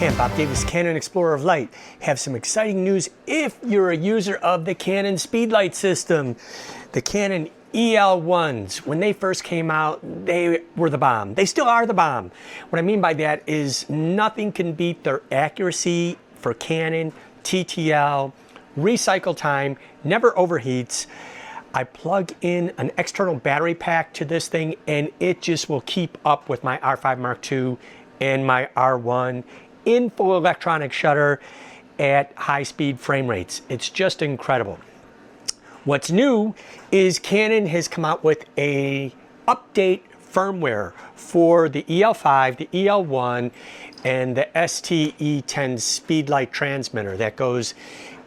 I'm Bob Davis, Canon Explorer of Light. Have some exciting news if you're a user of the Canon Speedlight system. The Canon EL1s, when they first came out, they were the bomb. They still are the bomb. What I mean by that is nothing can beat their accuracy for Canon, TTL, recycle time, never overheats. I plug in an external battery pack to this thing and it just will keep up with my R5 Mark II and my R1 in full electronic shutter at high speed frame rates. It's just incredible. What's new is Canon has come out with a update firmware for the EL5, the EL1, and the STE10 Speedlight transmitter that goes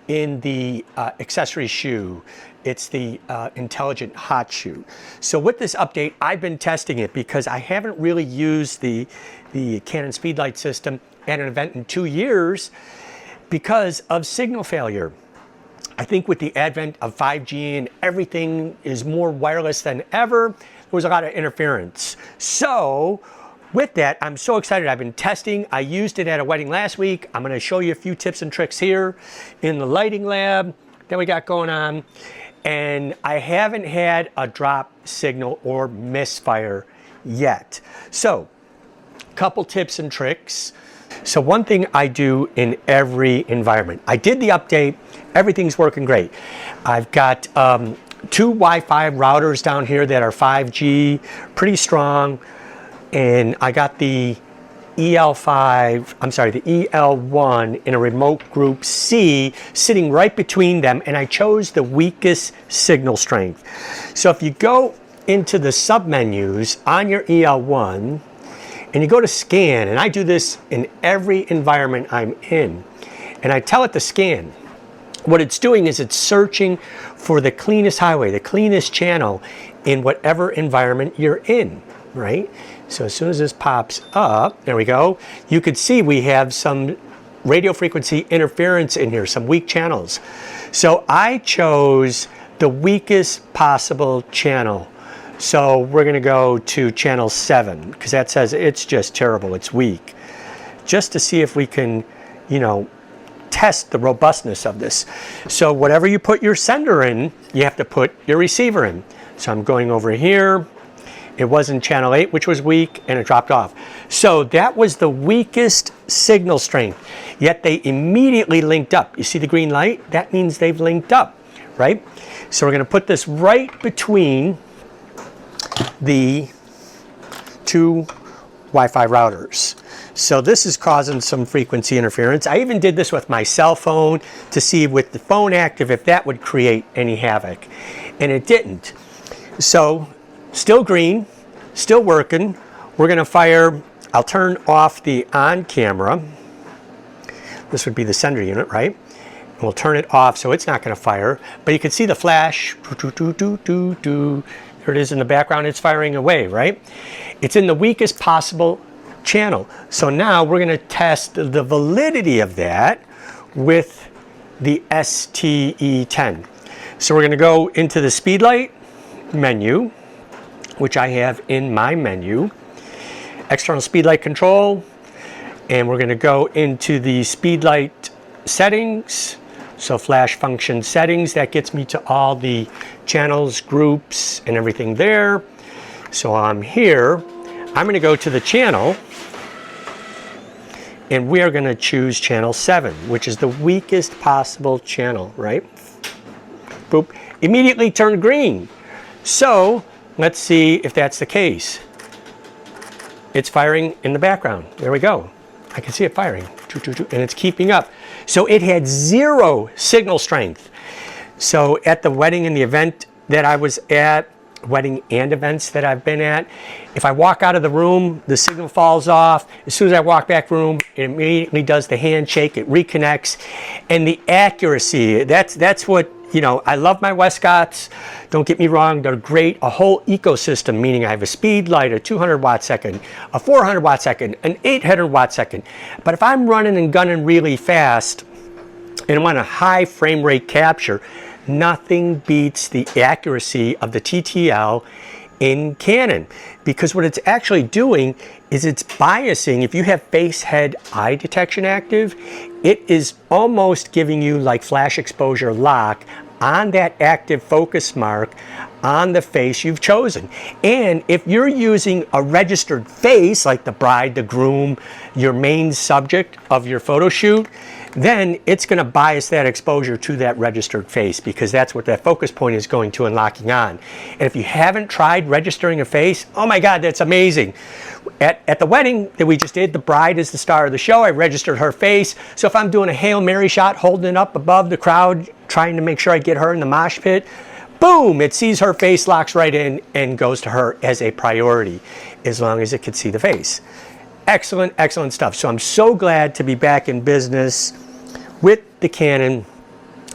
in the accessory shoe. It's the intelligent hot shoe. So with this update, I've been testing it because I haven't really used the Canon Speedlight system at an event in 2 years because of signal failure. I think with the advent of 5G and everything is more wireless than ever, there was a lot of interference. So with that, I'm so excited. I've been testing. I used it at a wedding last week. I'm going to show you a few tips and tricks here in the lighting lab that we got going on. And I haven't had a drop signal or misfire yet. So, couple tips and tricks. So one thing I do in every environment, I did the update, everything's working great. I've got 2 Wi-Fi routers down here that are 5G, pretty strong. And I got the the EL1 in a remote group C sitting right between them, and I chose the weakest signal strength. So if you go into the submenus on your EL1 and you go to scan, and I do this in every environment I'm in, and I tell it to scan. What it's doing is it's searching for the cleanest highway, the cleanest channel in whatever environment you're in, right? So as soon as this pops up, there we go, you could see we have some radio frequency interference in here, some weak channels. So I chose the weakest possible channel. So we're gonna go to channel 7, because that says it's just terrible, it's weak. Just to see if we can, you know, test the robustness of this. So whatever you put your sender in, you have to put your receiver in. So I'm going over here. It was in channel 8, which was weak, and it dropped off. So that was the weakest signal strength, yet they immediately linked up. You see the green light? That means they've linked up, right? So we're gonna put this right between the 2 Wi-Fi routers. So this is causing some frequency interference. I even did this with my cell phone to see with the phone active if that would create any havoc, and it didn't. So still green, still working. We're gonna fire, I'll turn off the on camera. This would be the sender unit, right? And we'll turn it off so it's not gonna fire, but you can see the flash. There it is in the background, it's firing away, right? It's in the weakest possible channel. So now we're gonna test the validity of that with the STE10. So we're gonna go into the Speedlight menu, which I have in my menu, external Speedlight control, and we're gonna go into the Speedlight settings. So flash function settings, that gets me to all the channels, groups, and everything there. So I'm here, I'm gonna go to the channel, and we are gonna choose channel 7, which is the weakest possible channel, right? Boop, immediately turned green. So let's see if that's the case. It's firing in the background. There we go. I can see it firing, and it's keeping up. So it had 0 signal strength. So at the wedding and the event that I was at, wedding and events that I've been at, if I walk out of the room, the signal falls off. As soon as I walk back room, it immediately does the handshake, it reconnects, and the accuracy, that's what, you know, I love my Westcotts, don't get me wrong, they're great, a whole ecosystem, meaning I have a Speedlight, a 200 watt second, a 400 watt second, an 800 watt second. But if I'm running and gunning really fast and I want a high frame rate capture, nothing beats the accuracy of the TTL in Canon, because what it's actually doing is it's biasing. If you have face, head, eye detection active, it is almost giving you like flash exposure lock on that active focus mark on the face you've chosen. And if you're using a registered face, like the bride, the groom, your main subject of your photo shoot, then it's going to bias that exposure to that registered face, because that's what that focus point is going to and locking on. And if you haven't tried registering a face, oh my God, that's amazing. At the wedding that we just did, the bride is the star of the show. I registered her face. So if I'm doing a Hail Mary shot, holding it up above the crowd, trying to make sure I get her in the mosh pit, boom, it sees her face, locks right in, and goes to her as a priority, as long as it can see the face. Excellent, excellent stuff. So I'm so glad to be back in business with the Canon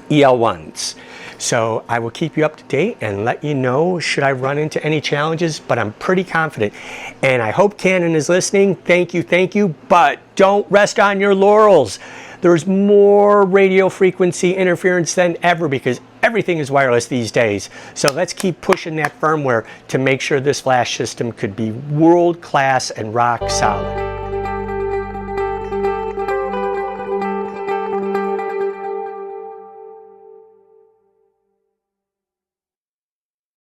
EL1s. So I will keep you up to date and let you know should I run into any challenges, but I'm pretty confident. And I hope Canon is listening. Thank you, but don't rest on your laurels. There's more radio frequency interference than ever because everything is wireless these days. So let's keep pushing that firmware to make sure this flash system could be world class and rock solid.